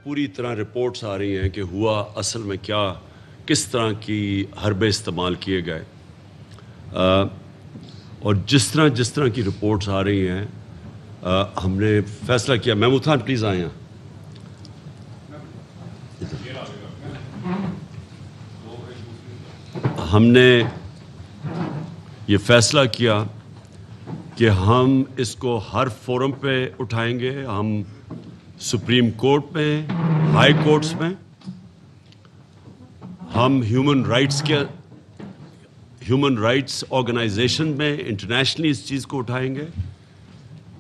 پوری طرح رپورٹس آ رہی ہیں کہ ہوا اصل میں کیا، کس طرح کی حربے استعمال کیے گئے، اور جس طرح کی رپورٹس آ رہی ہیں ہم نے فیصلہ کیا. محمود خان پلیز آئیں. ہم نے یہ فیصلہ کیا کہ ہم اس کو ہر فورم پہ اٹھائیں گے. ہم سپریم کورٹ میں، ہائی کورٹس میں، ہم ہیومن رائٹس آرگنائزیشن میں انٹرنیشنلی اس چیز کو اٹھائیں گے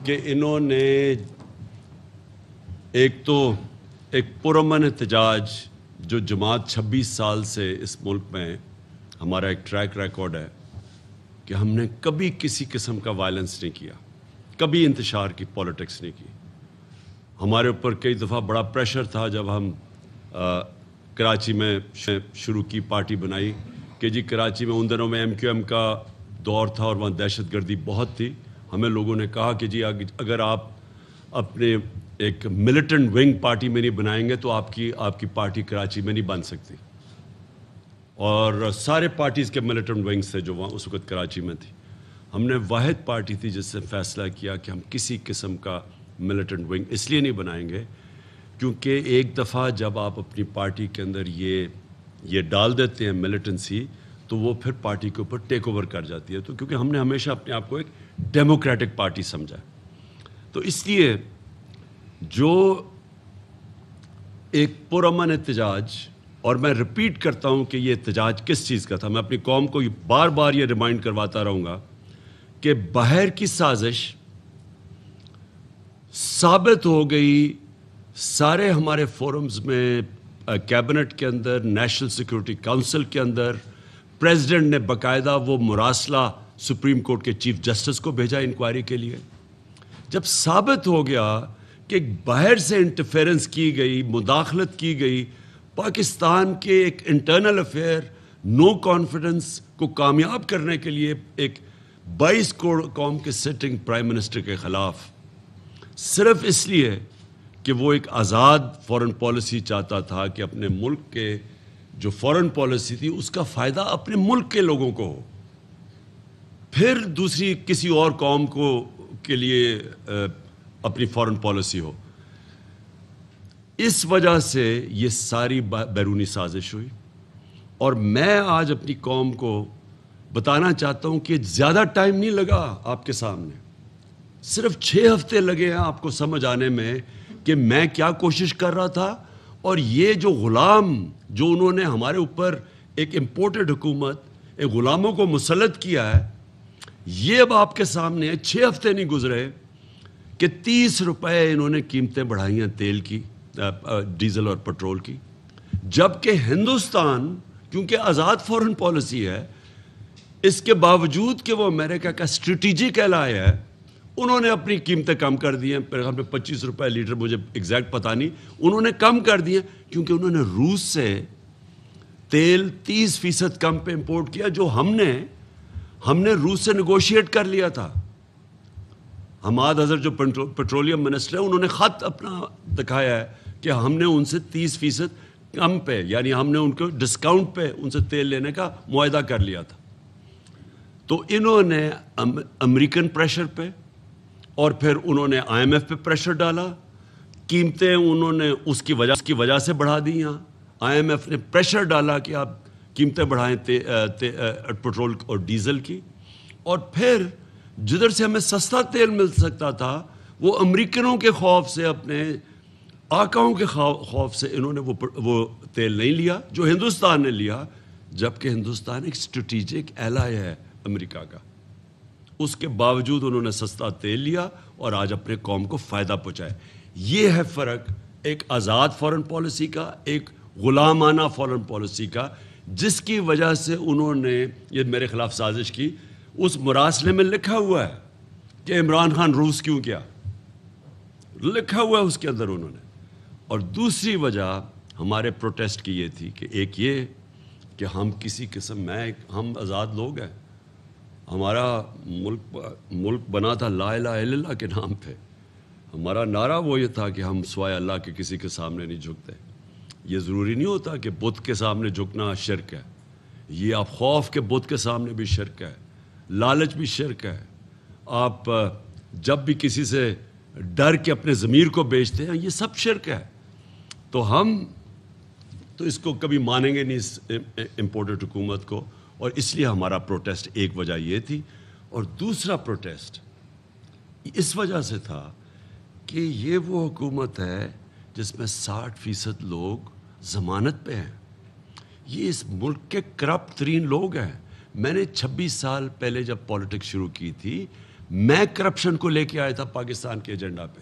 کہ انہوں نے ایک پرامن احتجاج جو جماعت 26 سال سے اس ملک میں ہمارا ایک ٹریک ریکارڈ ہے کہ ہم نے کبھی کسی قسم کا وائلنس نہیں کیا، کبھی انتشار کی پولیٹکس نہیں کی. ہمارے اوپر کئی دفعہ بڑا پریشر تھا جب ہم کراچی میں شروع کی، پارٹی بنائی کہ جی کراچی میں ان دنوں میں MQM کا دور تھا اور وہاں دہشت گردی بہت تھی. ہمیں لوگوں نے کہا کہ جی اگر آپ اپنے ایک ملیٹنٹ ونگ پارٹی میں نہیں بنائیں گے تو آپ کی پارٹی کراچی میں نہیں بن سکتی. اور سارے پارٹیز کے ملیٹنٹ ونگز تھے جو وہاں اس وقت کراچی میں تھی. ہم نے واحد پارٹی تھی جس سے فیصلہ کیا کہ ہم کسی قسم کا ملیٹنٹ ونگ اس لیے نہیں بنائیں گے کیونکہ ایک دفعہ جب آپ اپنی پارٹی کے اندر یہ ڈال دیتے ہیں ملیٹنسی تو وہ پھر پارٹی کے اوپر ٹیک اوور کر جاتی ہے. تو کیونکہ ہم نے ہمیشہ اپنے آپ کو ایک ڈیموکریٹک پارٹی سمجھا، تو اس لیے جو ایک پرامن احتجاج، اور میں ریپیٹ کرتا ہوں کہ یہ احتجاج کس چیز کا تھا، میں اپنی قوم کو بار بار یہ ریمائنڈ کرواتا رہوں گا کہ باہر کی سازش ثابت ہو گئی. سارے ہمارے فورمز میں، کیبنٹ کے اندر، نیشنل سیکورٹی کونسل کے اندر، پریزیڈنٹ نے باقاعدہ وہ مراسلہ سپریم کورٹ کے چیف جسٹس کو بھیجا انکوائری کے لیے. جب ثابت ہو گیا کہ باہر سے انٹرفیرنس کی گئی، مداخلت کی گئی، پاکستان کے ایک انٹرنل افیئر نو کانفیڈنس کو کامیاب کرنے کے لیے ایک 22 کروڑ قوم کے سٹنگ پرائم منسٹر کے خلاف، صرف اس لیے کہ وہ ایک آزاد فورن پالیسی چاہتا تھا کہ اپنے ملک کے جو فورن پالیسی تھی اس کا فائدہ اپنے ملک کے لوگوں کو ہو، پھر دوسری کسی اور قوم کے لیے اپنی فورن پالیسی ہو. اس وجہ سے یہ ساری بیرونی سازش ہوئی. اور میں آج اپنی قوم کو بتانا چاہتا ہوں کہ زیادہ ٹائم نہیں لگا آپ کے سامنے، صرف 6 ہفتے لگے ہیں آپ کو سمجھ آنے میں کہ میں کیا کوشش کر رہا تھا. اور یہ جو غلام جو انہوں نے ہمارے اوپر ایک امپورٹڈ حکومت، ایک غلاموں کو مسلط کیا ہے، یہ اب آپ کے سامنے 6 ہفتے نہیں گزرے کہ 30 روپے انہوں نے قیمتیں بڑھائی ہیں تیل کی، ڈیزل اور پٹرول کی. جبکہ ہندوستان کیونکہ آزاد فورن پالیسی ہے، اس کے باوجود کہ وہ امریکہ کا اسٹریٹجک ایلائی ہے، انہوں نے اپنی قیمتیں کم کر دی ہیں. میرے خیال میں 25 روپے لیٹر، مجھے ایگزیکٹ پتہ نہیں، انہوں نے کم کر دی ہیں کیونکہ انہوں نے روس سے تیل 30% کم پہ امپورٹ کیا، جو ہم نے روس سے نیگوشیٹ کر لیا تھا. حماد اظہر جو پیٹرولیم منسٹر ہے، انہوں نے خط اپنا دکھایا ہے کہ ہم نے ان سے 30% کم پہ، یعنی ہم نے ان کو ڈسکاؤنٹ پہ ان سے تیل لینے کا معاہدہ کر لیا تھا. تو انہوں نے امریکن پریشر پہ اور پھر انہوں نے IMF پہ پریشر ڈالا، قیمتیں انہوں نے اس کی وجہ سے بڑھا دی. IMF نے پریشر ڈالا کہ آپ قیمتیں بڑھائیں پٹرول اور ڈیزل کی. اور پھر جدھر سے ہمیں سستا تیل مل سکتا تھا، وہ امریکنوں کے خوف سے، اپنے آقاؤں کے خوف سے انہوں نے وہ تیل نہیں لیا جو ہندوستان نے لیا. جبکہ ہندوستان ایک اسٹریٹجک ایلائی ہے امریکہ کا، اس کے باوجود انہوں نے سستا تیل لیا اور آج اپنے قوم کو فائدہ پہنچایا. یہ ہے فرق ایک آزاد فورن پالیسی کا، ایک غلامانہ فورن پالیسی کا، جس کی وجہ سے انہوں نے یہ میرے خلاف سازش کی. اس مراسلے میں لکھا ہوا ہے کہ عمران خان روس کیوں کیا، لکھا ہوا ہے اس کے اندر انہوں نے. اور دوسری وجہ ہمارے پروٹیسٹ کی یہ تھی کہ ایک یہ کہ ہم کسی قسم ہم آزاد لوگ ہیں، ہمارا ملک بنا تھا لا الہ الا اللہ کے نام پہ. ہمارا نعرہ وہ یہ تھا کہ ہم سوائے اللہ کے کسی کے سامنے نہیں جھکتے. یہ ضروری نہیں ہوتا کہ بت کے سامنے جھکنا شرک ہے. یہ آپ خوف کے بت کے سامنے بھی شرک ہے, لالچ بھی شرک ہے. آپ جب بھی کسی سے ڈر کے اپنے ضمیر کو بیچتے ہیں, یہ سب شرک ہے. تو ہم تو اس کو کبھی مانیں گے نہیں, اس امپورٹڈ حکومت کو. اور اس لیے ہمارا پروٹیسٹ ایک وجہ یہ تھی. اور دوسرا پروٹیسٹ اس وجہ سے تھا کہ یہ وہ حکومت ہے جس میں 60% لوگ ضمانت پہ ہیں. یہ اس ملک کے کرپٹ ترین لوگ ہیں. میں نے 26 سال پہلے جب پالیٹکس شروع کی تھی, میں کرپشن کو لے کے آیا تھا پاکستان کے ایجنڈا پہ.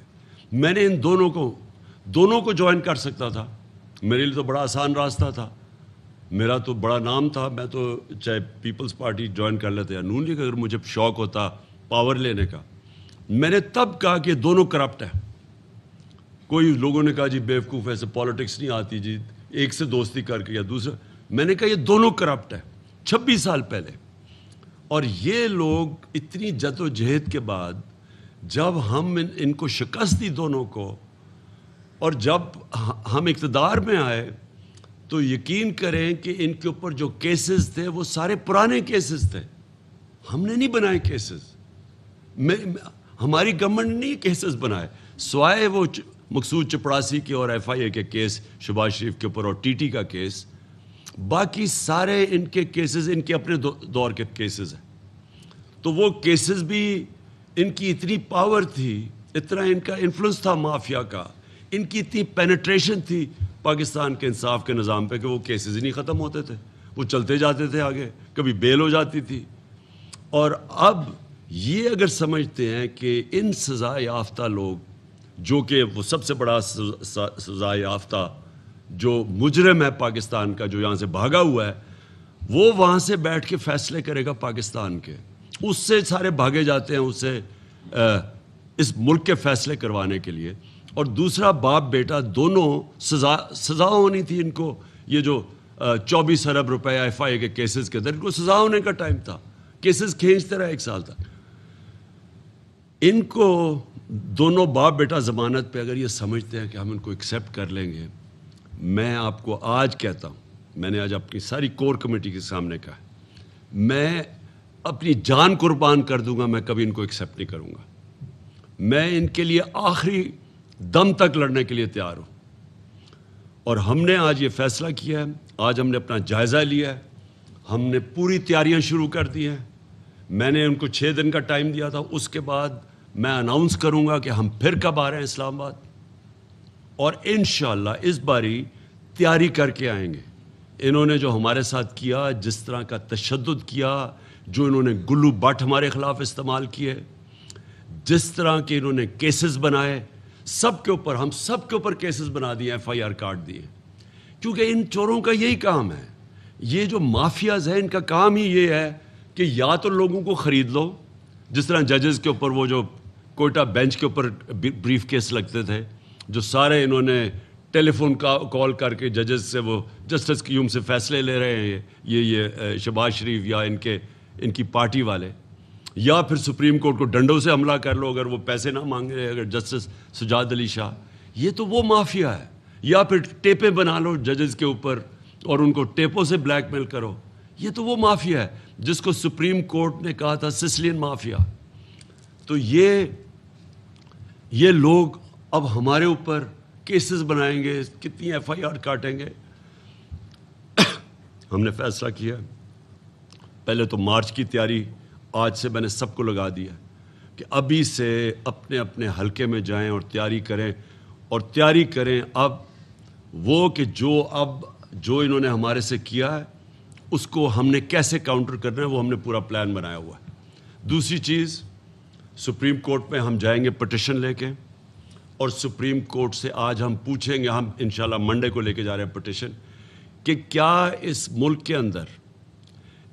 میں نے ان دونوں کو جوائن کر سکتا تھا. میرے لیے تو بڑا آسان راستہ تھا. میرا تو بڑا نام تھا. میں تو چاہے پیپلز پارٹی جوائن کر لیتے یا نون لیگ, اگر مجھے شوق ہوتا پاور لینے کا. میں نے تب کہا کہ دونوں کرپٹ ہیں. کوئی لوگوں نے کہا جی بیوقوف ایسے پالیٹکس نہیں آتی جی, ایک سے دوستی کر کے یا دوسرا. میں نے کہا یہ دونوں کرپٹ ہیں 26 سال پہلے. اور یہ لوگ اتنی جد و جہد کے بعد جب ہم ان کو شکست دی دونوں کو, اور جب ہم اقتدار میں آئے, تو یقین کریں کہ ان کے اوپر جو کیسز تھے وہ سارے پرانے کیسز تھے. ہم نے نہیں بنائے کیسز. ہماری گورنمنٹ نے نہیں کیسز بنائے, سوائے وہ مقصود چپڑاسی کے اور ایف آئی اے کے کیس شہباز شریف کے اوپر اور ٹی ٹی کا کیس. باقی سارے ان کے کیسز ان کے اپنے دور کے کیسز ہیں. تو وہ کیسز بھی ان کی اتنی پاور تھی, اتنا ان کا انفلوئنس تھا مافیا کا, ان کی اتنی پینیٹریشن تھی پاکستان کے انصاف کے نظام پہ کہ وہ کیسز ہی نہیں ختم ہوتے تھے. وہ چلتے جاتے تھے آگے, کبھی بیل ہو جاتی تھی. اور اب یہ اگر سمجھتے ہیں کہ ان سزا یافتہ لوگ, جو کہ وہ سب سے بڑا سزا یافتہ جو مجرم ہے پاکستان کا, جو یہاں سے بھاگا ہوا ہے, وہ وہاں سے بیٹھ کے فیصلے کرے گا پاکستان کے, اس سے سارے بھاگے جاتے ہیں اس سے اس ملک کے فیصلے کروانے کے لیے. اور دوسرا باپ بیٹا دونوں سزا ہونی تھی ان کو. یہ جو 24 ارب روپے ایف آئی اے کے کیسز کے اندر ان کو سزا ہونے کا ٹائم تھا. کیسز کھینچتے رہے 1 سال تک. ان کو دونوں باپ بیٹا ضمانت پہ اگر یہ سمجھتے ہیں کہ ہم ان کو ایکسیپٹ کر لیں گے, میں آپ کو آج کہتا ہوں, میں نے آج اپنی ساری کور کمیٹی کے سامنے کہا, میں اپنی جان قربان کر دوں گا, میں کبھی ان کو ایکسیپٹ نہیں کروں گا. میں ان کے لیے آخری دم تک لڑنے کے لیے تیار ہوں. اور ہم نے آج یہ فیصلہ کیا ہے, آج ہم نے اپنا جائزہ لیا ہے, ہم نے پوری تیاریاں شروع کر دی ہیں. میں نے ان کو 6 دن کا ٹائم دیا تھا. اس کے بعد میں اناؤنس کروں گا کہ ہم پھر کب آ رہے ہیں اسلام آباد, اور انشاءاللہ اس باری تیاری کر کے آئیں گے. انہوں نے جو ہمارے ساتھ کیا, جس طرح کا تشدد کیا, جو انہوں نے گلو بٹ ہمارے خلاف استعمال کیے, جس طرح کے انہوں نے کیسز بنائے, سب کے اوپر, ہم سب کے اوپر کیسز بنا دیے, ایف آئی آر کاٹ دیے. کیونکہ ان چوروں کا یہی کام ہے. یہ جو مافیاز ہیں, ان کا کام ہی یہ ہے کہ یا تو لوگوں کو خرید لو, جس طرح ججز کے اوپر وہ جو کوئٹہ بینچ کے اوپر بریف کیس لگتے تھے, جو سارے انہوں نے ٹیلی فون کال کر کے ججز سے وہ جسٹس قیوم سے فیصلے لے رہے ہیں, یہ شہباز شریف یا ان کی پارٹی والے. یا پھر سپریم کورٹ کو ڈنڈوں سے حملہ کر لو اگر وہ پیسے نہ مانگے, اگر جسٹس سجاد علی شاہ. یہ تو وہ مافیا ہے. یا پھر ٹیپیں بنا لو ججز کے اوپر اور ان کو ٹیپوں سے بلیک میل کرو. یہ تو وہ مافیا ہے جس کو سپریم کورٹ نے کہا تھا سسلین مافیا. تو یہ لوگ اب ہمارے اوپر کیسز بنائیں گے, کتنی ایف آئی آر کاٹیں گے. ہم نے فیصلہ کیا, پہلے تو مارچ کی تیاری آج سے میں نے سب کو لگا دیا کہ ابھی سے اپنے اپنے حلقے میں جائیں اور تیاری کریں. اب وہ کہ جو انہوں نے ہمارے سے کیا ہے اس کو ہم نے کیسے کاؤنٹر کرنا ہے, وہ ہم نے پورا پلان بنایا ہوا ہے. دوسری چیز, سپریم کورٹ میں ہم جائیں گے پٹیشن لے کے, اور سپریم کورٹ سے آج ہم پوچھیں گے, ہم انشاءاللہ منڈے کو لے کے جا رہے ہیں پٹیشن, کہ کیا اس ملک کے اندر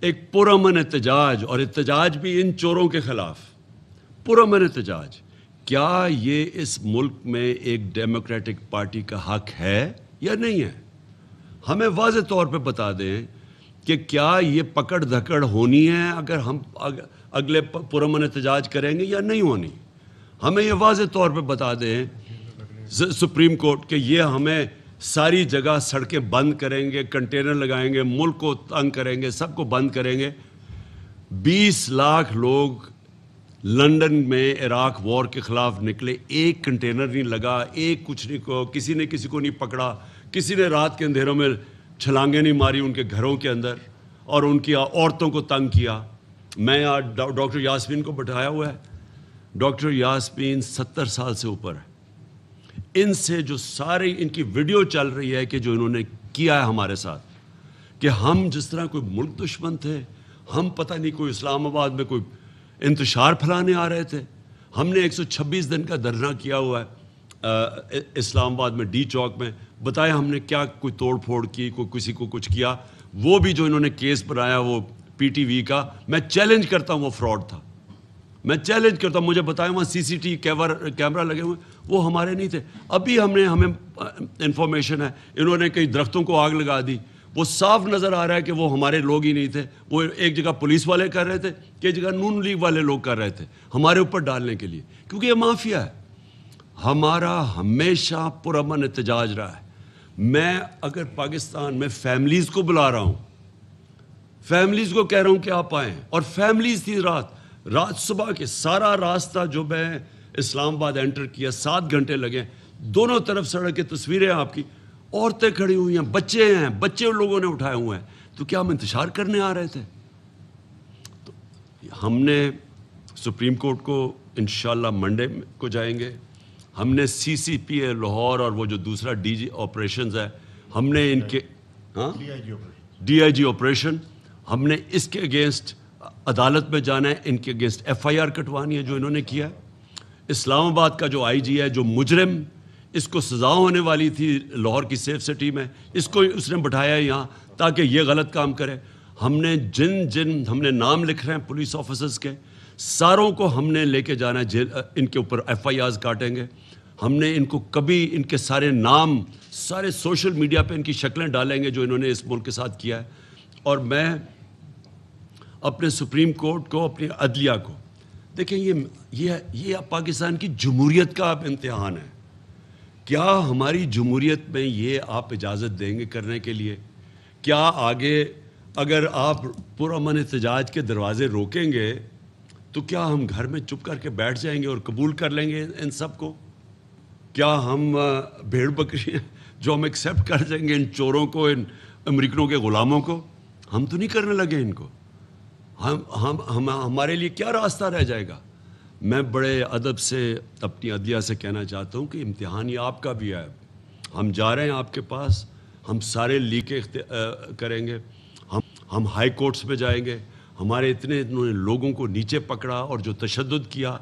ایک پرامن احتجاج, اور احتجاج بھی ان چوروں کے خلاف, پرامن احتجاج, کیا یہ اس ملک میں ایک ڈیموکریٹک پارٹی کا حق ہے یا نہیں ہے. ہمیں واضح طور پہ بتا دیں کہ کیا یہ پکڑ دھکڑ ہونی ہے اگر ہم اگلے پرامن احتجاج کریں گے یا نہیں ہونی. ہمیں یہ واضح طور پہ بتا دیں سپریم کورٹ کہ یہ ہمیں ساری جگہ سڑکیں بند کریں گے, کنٹینر لگائیں گے, ملک کو تنگ کریں گے, سب کو بند کریں گے. 20 لاکھ لوگ لندن میں عراق وار کے خلاف نکلے, ایک کنٹینر نہیں لگا, ایک کچھ نہیں کو, کسی نے کسی کو نہیں پکڑا, کسی نے رات کے اندھیروں میں چھلانگیں نہیں ماری ان کے گھروں کے اندر اور ان کی عورتوں کو تنگ کیا. میں آج ڈاکٹر یاسمین کو بٹھایا ہوا ہے. ڈاکٹر یاسمین 70 سال سے اوپر ہے. ان سے جو ساری ان کی ویڈیو چل رہی ہے کہ جو انہوں نے کیا ہے ہمارے ساتھ, کہ ہم جس طرح کوئی ملک دشمن تھے, ہم پتہ نہیں کوئی اسلام آباد میں کوئی انتشار پھیلانے آ رہے تھے. ہم نے 126 دن کا دھرنا کیا ہوا ہے اسلام آباد میں ڈی چوک میں. بتایا ہم نے کیا کوئی توڑ پھوڑ کی, کوئی کسی کو کچھ کیا. وہ بھی جو انہوں نے کیس بنایا وہ پی ٹی وی کا, میں چیلنج کرتا ہوں وہ فراڈ تھا. میں چیلنج کرتا ہوں, مجھے بتائیں وہاں سی سی ٹی کیمرہ لگے ہوئے, وہ ہمارے نہیں تھے. ابھی ہمیں انفارمیشن ہے انہوں نے کئی درختوں کو آگ لگا دی. وہ صاف نظر آ رہا ہے کہ وہ ہمارے لوگ ہی نہیں تھے. وہ ایک جگہ پولیس والے کر رہے تھے, ایک جگہ نون لیگ والے لوگ کر رہے تھے ہمارے اوپر ڈالنے کے لیے, کیونکہ یہ مافیا ہے. ہمارا ہمیشہ پرامن احتجاج رہا ہے. میں اگر پاکستان میں فیملیز کو بلا رہا ہوں, فیملیز کو کہہ رہا ہوں کہ آپ آئیں, اور فیملیز تھی رات صبح کے سارا راستہ جو میں اسلام آباد انٹر کیا 7 گھنٹے لگے, دونوں طرف سڑک کی تصویریں آپ کی, عورتیں کھڑی ہوئی ہیں, بچے لوگوں نے اٹھائے ہوئے ہیں. تو کیا ہم انتشار کرنے آ رہے تھے؟ تو ہم نے سپریم کورٹ کو انشاءاللہ منڈے کو جائیں گے. ہم نے سی سی پی اے لاہور اور وہ جو دوسرا ڈی جی آپریشنز ہے, ہم نے ان کے ڈی آئی جی آپریشن, ہم نے اس کے اگینسٹ عدالت میں جانا ہے, ان کے اگینسٹ ایف آئی آر کٹوانی ہے جو انہوں نے کیا. اسلام آباد کا جو آئی جی ہے, جو مجرم, اس کو سزا ہونے والی تھی لاہور کی سیف سٹی میں, اس نے بٹھایا یہاں تاکہ یہ غلط کام کرے. ہم نے جن ہم نے نام لکھ رہے ہیں پولیس آفیسرز کے, ساروں کو ہم نے لے کے جانا ہے ان کے اوپر ایف آئی آرز کاٹیں گے. ہم نے ان کو کبھی ان کے سارے نام سارے سوشل میڈیا پہ ان کی شکلیں ڈالیں گے جو انہوں نے اس ملک کے ساتھ کیا ہے. اور میں اپنے سپریم کورٹ کو, اپنی عدلیہ کو, دیکھیں یہ پاکستان کی جمہوریت کا اب امتحان ہے. کیا ہماری جمہوریت میں یہ آپ اجازت دیں گے کرنے کے لیے؟ کیا آگے اگر آپ پرامن احتجاج کے دروازے روکیں گے تو کیا ہم گھر میں چپ کر کے بیٹھ جائیں گے اور قبول کر لیں گے ان سب کو؟ کیا ہم بھیڑ بکری جو ہم ایکسیپٹ کر دیں گے ان چوروں کو, ان امریکنوں کے غلاموں کو؟ ہم تو نہیں کرنے لگے ان کو. ہمارے لیے کیا راستہ رہ جائے گا؟ میں بڑے ادب سے اپنی عدلیہ سے کہنا چاہتا ہوں کہ امتحان یہ آپ کا بھی ہے. ہم جا رہے ہیں آپ کے پاس, ہم سارے لیکیں کریں گے, ہم ہائی کورٹس میں جائیں گے. ہمارے انہوں نے لوگوں کو نیچے پکڑا اور جو تشدد کیا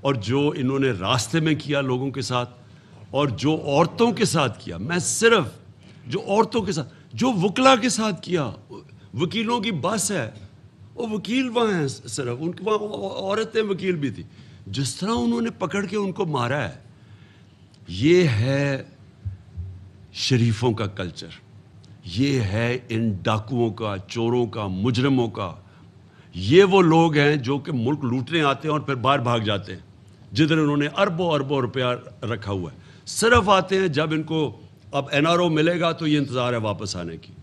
اور جو انہوں نے راستے میں کیا لوگوں کے ساتھ اور جو عورتوں کے ساتھ کیا, میں صرف جو عورتوں کے ساتھ, جو وکلا کے ساتھ کیا, وکیلوں کی بس ہے, وہ وکیل وہاں ہیں, صرف ان کے وہاں عورتیں وکیل بھی تھی, جس طرح انہوں نے پکڑ کے ان کو مارا ہے. یہ ہے شریفوں کا کلچر, یہ ہے ان ڈاکوؤں کا, چوروں کا, مجرموں کا. یہ وہ لوگ ہیں جو کہ ملک لوٹنے آتے ہیں اور پھر باہر بھاگ جاتے ہیں, جدھر انہوں نے اربوں روپیہ رکھا ہوا ہے. صرف آتے ہیں جب ان کو اب این آر او ملے گا تو یہ انتظار ہے واپس آنے کی.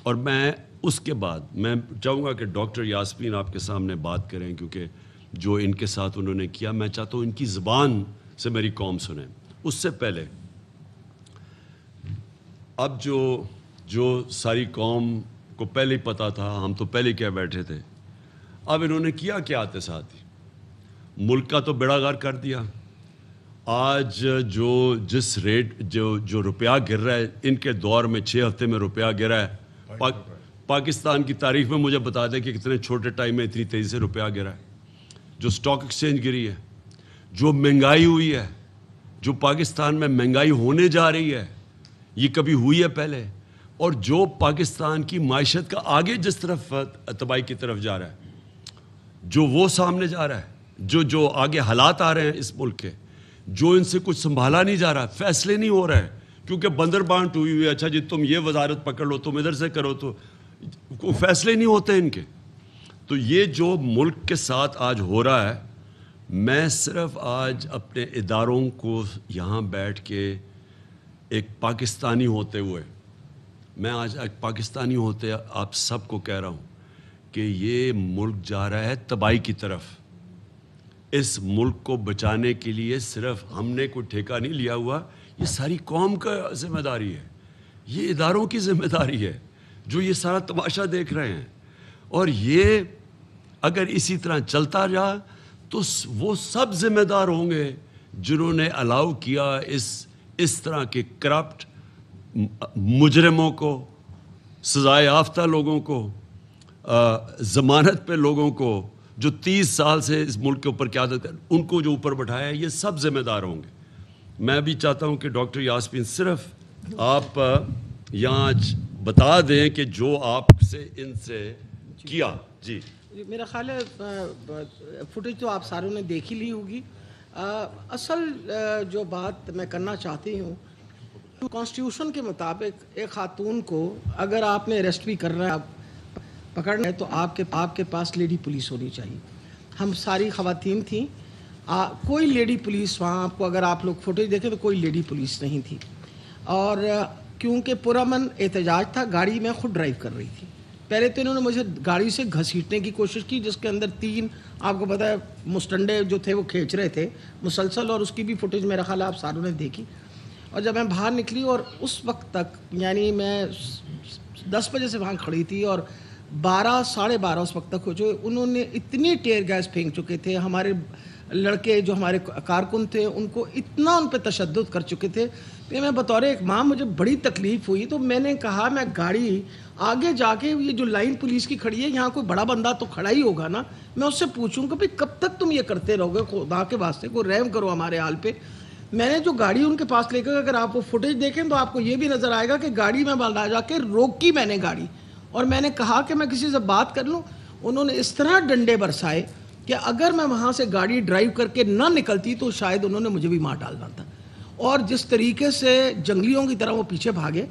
اور میں اس کے بعد میں چاہوں گا کہ ڈاکٹر یاسمین آپ کے سامنے بات کریں, کیونکہ جو ان کے ساتھ انہوں نے کیا, میں چاہتا ہوں ان کی زبان سے میری قوم سنیں. اس سے پہلے اب جو ساری قوم کو پہلے ہی پتہ تھا, ہم تو پہلے کیا بیٹھے تھے, اب انہوں نے کیا کیا آتے ساتھ ہی ملک کا تو بیڑا غرق کر دیا. آج جس ریٹ جو روپیہ گر رہا ہے, ان کے دور میں 6 ہفتے میں روپیہ گرا ہے. پاکستان کی تاریخ میں مجھے بتا دیں کہ کتنے چھوٹے ٹائم میں اتنی تیزی سے روپیہ گرا ہے. جو سٹاک ایکسچینج گری ہے, جو مہنگائی ہوئی ہے, جو پاکستان میں مہنگائی ہونے جا رہی ہے, یہ کبھی ہوئی ہے پہلے, اور جو پاکستان کی معیشت کا آگے جس طرف تباہی کی طرف جا رہا ہے, جو وہ سامنے جا رہا ہے, جو آگے حالات آ رہے ہیں اس ملک کے, جو ان سے کچھ سنبھالا نہیں جا رہا, فیصلے نہیں ہو رہے کیونکہ بندر بانٹ ہوئی ہوئی ہے. اچھا جی تم یہ وزارت پکڑ لو, تم ادھر سے کرو, تو کوئی فیصلے نہیں ہوتے ان کے. تو یہ جو ملک کے ساتھ آج ہو رہا ہے, میں صرف آج اپنے اداروں کو یہاں بیٹھ کے ایک پاکستانی ہوتے ہوئے، میں آج ایک پاکستانی ہوتے آپ سب کو کہہ رہا ہوں کہ یہ ملک جا رہا ہے تباہی کی طرف. اس ملک کو بچانے کے لیے صرف ہم نے کوئی ٹھیکہ نہیں لیا ہوا، یہ ساری قوم کا ذمہ داری ہے، یہ اداروں کی ذمہ داری ہے جو یہ سارا تماشا دیکھ رہے ہیں. اور یہ اگر اسی طرح چلتا رہا تو وہ سب ذمہ دار ہوں گے جنہوں نے الاؤ کیا اس طرح کے کرپٹ مجرموں کو، سزائے یافتہ لوگوں کو، ضمانت پہ لوگوں کو جو 30 سال سے اس ملک کے اوپر قیادت کر، ان کو جو اوپر بٹھایا ہے، یہ سب ذمہ دار ہوں گے. میں بھی چاہتا ہوں کہ ڈاکٹر یاسمین صرف آپ یہاں بتا دیں کہ جو آپ سے ان سے کیا. جی میرا خیال ہے فوٹیج تو آپ ساروں نے دیکھ ہی لی ہوگی. اصل جو بات میں کرنا چاہتی ہوں، کانسٹیٹیوشن کے مطابق ایک خاتون کو اگر آپ نے اریسٹ بھی کرنا ہے، پکڑنا ہے، تو آپ کے پاس لیڈی پولیس ہونی چاہیے. ہم ساری خواتین تھیں، کوئی لیڈی پولیس وہاں آپ کو، اگر آپ لوگ فوٹیج دیکھیں تو کوئی لیڈی پولیس نہیں تھی. اور کیونکہ پرامن احتجاج تھا، گاڑی میں خود ڈرائیو کر رہی تھی. پہلے تو انہوں نے مجھے گاڑی سے گھسیٹنے کی کوشش کی، جس کے اندر 3 آپ کو پتہ ہے مستنڈے جو تھے وہ کھینچ رہے تھے مسلسل، اور اس کی بھی فوٹیج میرا خیال آپ ساروں نے دیکھی. اور جب میں باہر نکلی، اور اس وقت تک یعنی میں 10 بجے سے وہاں کھڑی تھی اور 12 ساڑھے 12 اس وقت تک ہو چکے، انہوں نے اتنی ٹیئر گیس پھینک چکے تھے. ہمارے لڑکے جو ہمارے کارکن تھے ان کو اتنا ان پہ تشدد کر چکے تھے کہ میں بطور ایک ماں مجھے بڑی تکلیف ہوئی. تو میں نے کہا میں گاڑی آگے جا کے، یہ جو لائن پولیس کی کھڑی ہے یہاں کوئی بڑا بندہ تو کھڑا ہی ہوگا نا، میں اس سے پوچھوں کہ بھئی کب تک تم یہ کرتے رہو گے، خدا کے واسطے کوئی رحم کرو ہمارے حال پہ. میں نے جو گاڑی ان کے پاس لے کر، اگر آپ وہ فوٹیج دیکھیں تو آپ کو یہ بھی نظر آئے گا کہ گاڑی میں بالا جا کے روکی میں نے گاڑی، اور میں نے کہا کہ میں کسی سے بات کر لوں. انہوں نے اس طرح ڈنڈے برسائے کہ اگر میں وہاں سے گاڑی ڈرائیو کر کے نہ نکلتی تو شاید انہوں نے مجھے بھی مار ڈالنا تھا. اور جس طریقے سے جنگلیوں کی طرح وہ پیچھے بھاگے.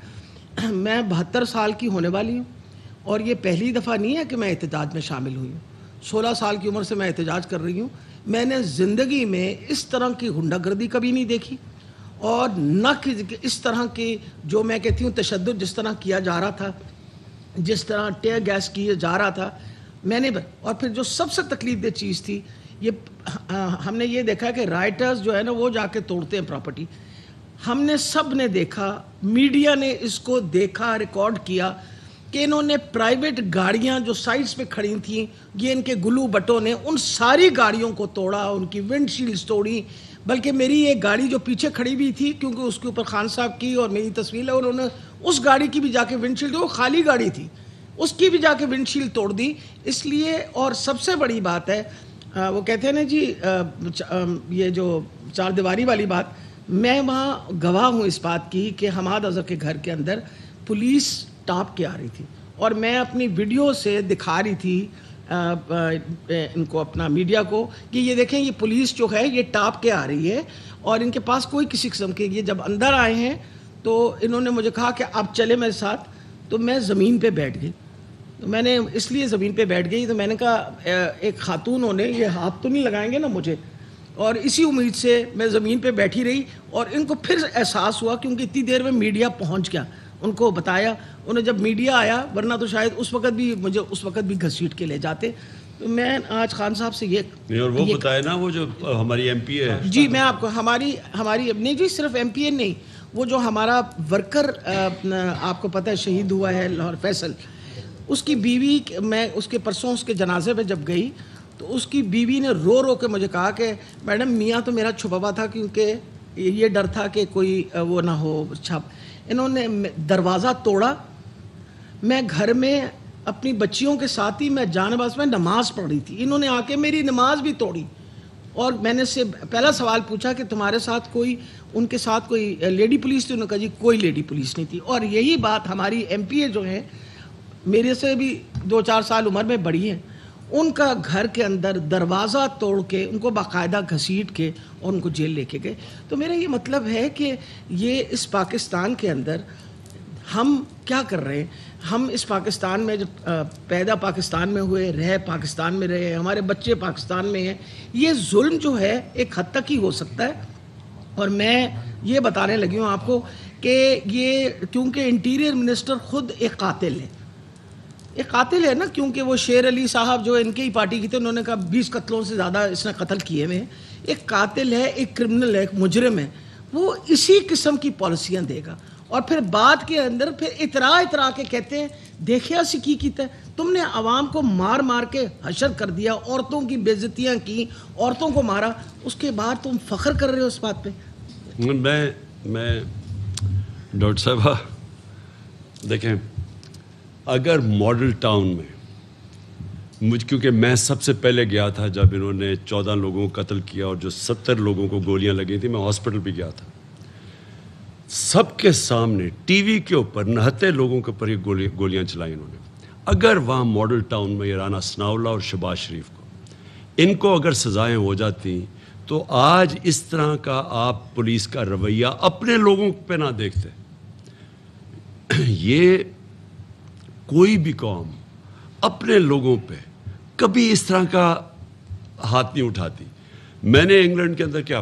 میں 72 سال کی ہونے والی ہوں، اور یہ پہلی دفعہ نہیں ہے کہ میں احتجاج میں شامل ہوئی ہوں. 16 سال کی عمر سے میں احتجاج کر رہی ہوں. میں نے زندگی میں اس طرح کی غنڈہ گردی کبھی نہیں دیکھی، اور نہ اس طرح کی جو میں کہتی ہوں تشدد جس طرح کیا جا رہا تھا، جس طرح ٹیئر گیس کیا جا رہا تھا. میں نے اور پھر جو سب سے تکلیف دہ چیز تھی، یہ ہم نے یہ دیکھا کہ رائٹرز جو ہے نا وہ جا کے توڑتے ہیں پراپرٹی. ہم نے سب نے دیکھا، میڈیا نے اس کو دیکھا، ریکارڈ کیا کہ انہوں نے پرائیویٹ گاڑیاں جو سائٹس پہ کھڑی تھیں، یہ ان کے گلو بٹوں نے ان ساری گاڑیوں کو توڑا، ان کی ونڈ شیلڈز توڑی. بلکہ میری ایک گاڑی جو پیچھے کھڑی ہوئی تھی، کیونکہ اس کے اوپر خان صاحب کی اور میری تصویر ہے، اور انہوں نے اس گاڑی کی بھی جا کے ونڈ شیلڈ، وہ خالی گاڑی تھی، اس کی بھی جا کے ونڈ شیلڈ توڑ دی. اس لیے، اور سب سے بڑی بات ہے، وہ کہتے ہیں نا جی یہ جو 4 دیواری والی بات، میں وہاں گواہ ہوں اس بات کی کہ حماد اظہر کے گھر کے اندر پولیس ٹاپ کے آ رہی تھی، اور میں اپنی ویڈیو سے دکھا رہی تھی ان کو، اپنا میڈیا کو، کہ یہ دیکھیں یہ پولیس جو ہے یہ ٹاپ کے آ رہی ہے، اور ان کے پاس کوئی کسی قسم کے. یہ جب اندر آئے ہیں تو انہوں نے مجھے کہا کہ اب چلے میرے ساتھ، تو میں زمین پہ بیٹھ گئی. تو میں نے اس لیے زمین پہ بیٹھ گئی، تو میں نے کہا ایک خاتون ہونے یہ ہاتھ تو نہیں لگائیں گے نا مجھے. اور اسی امید سے میں زمین پہ بیٹھی رہی، اور ان کو پھر احساس ہوا، کیونکہ اتنی دیر میں میڈیا پہنچ گیا، ان کو بتایا. انہیں جب میڈیا آیا، ورنہ تو شاید اس وقت بھی مجھے گھسیٹ کے لے جاتے. تو میں آج خان صاحب سے یہ اور وہ بتائے نا، وہ جو ہماری ایم پی ہے، جی میں آپ کو ہماری نہیں جی، صرف ایم پی اے نہیں، وہ جو ہمارا ورکر آپ کو پتہ ہے شہید ہوا ہے لاہور، فیصل، اس کی بیوی، میں اس کے پرسوں اس کے جنازے پہ جب گئی تو اس کی بیوی نے رو رو کے مجھے کہا کہ میڈم میاں تو میرا چھپا ہوا تھا، کیونکہ یہ ڈر تھا کہ کوئی وہ نہ ہو چھپ. انہوں نے دروازہ توڑا. میں گھر میں اپنی بچیوں کے ساتھ ہی میں جانباز میں نماز پڑھ رہی تھی، انہوں نے آ کے میری نماز بھی توڑی. اور میں نے سے پہلا سوال پوچھا کہ تمہارے ساتھ کوئی، ان کے ساتھ کوئی لیڈی پولیس تھی؟ انہوں نے کہا جی کوئی لیڈی پولیس نہیں تھی. اور یہی بات ہماری ایم پی اے جو ہیں، میرے سے بھی 2-4 سال عمر میں بڑی ہیں، ان کا گھر کے اندر دروازہ توڑ کے ان کو باقاعدہ گھسیٹ کے اور ان کو جیل لے کے گئے. تو میرا یہ مطلب ہے کہ یہ اس پاکستان کے اندر ہم کیا کر رہے ہیں؟ ہم اس پاکستان میں جو پیدا پاکستان میں ہوئے، رہے پاکستان میں رہے، ہمارے بچے پاکستان میں ہیں، یہ ظلم جو ہے ایک حد تک ہی ہو سکتا ہے. اور میں یہ بتانے لگی ہوں آپ کو کہ یہ کیونکہ انٹیریئر منسٹر خود ایک قاتل ہے، ایک قاتل ہے نا، کیونکہ وہ شیر علی صاحب جو ان کی ہی پارٹی کی تھے، انہوں نے کہا 20 قتلوں سے زیادہ اس نے قتل کیے ہوئے ہیں. ایک قاتل ہے، ایک کرمنل ہے، ایک مجرم ہے، وہ اسی قسم کی پالیسیاں دے گا. اور پھر بعد کے اندر پھر اترا کے کہتے ہیں دیکھیا سی کی کیتا ہے، تم نے عوام کو مار مار کے حشر کر دیا، عورتوں کی بےعزتیاں کی، عورتوں کو مارا، اس کے بعد تم فخر کر رہے ہو اس بات پہ. میں ڈاکٹر صاحبہ دیکھیں، اگر ماڈل ٹاؤن میں کیونکہ میں سب سے پہلے گیا تھا جب انہوں نے 14 لوگوں کو قتل کیا اور جو 70 لوگوں کو گولیاں لگی تھیں، میں ہاسپٹل بھی گیا تھا. سب کے سامنے ٹی وی کے اوپر نہتے لوگوں کے اوپر یہ گولیاں چلائیں انہوں نے. اگر وہاں ماڈل ٹاؤن میں رانا ثناءاللہ اور شہباز شریف ان کو اگر سزائیں ہو جاتی تو آج اس طرح کا آپ پولیس کا رویہ اپنے لوگوں پہ نہ دیکھتے. یہ کوئی بھی قوم اپنے لوگوں پہ کبھی اس طرح کا ہاتھ نہیں اٹھاتی. میں نے انگلینڈ کے اندر کیا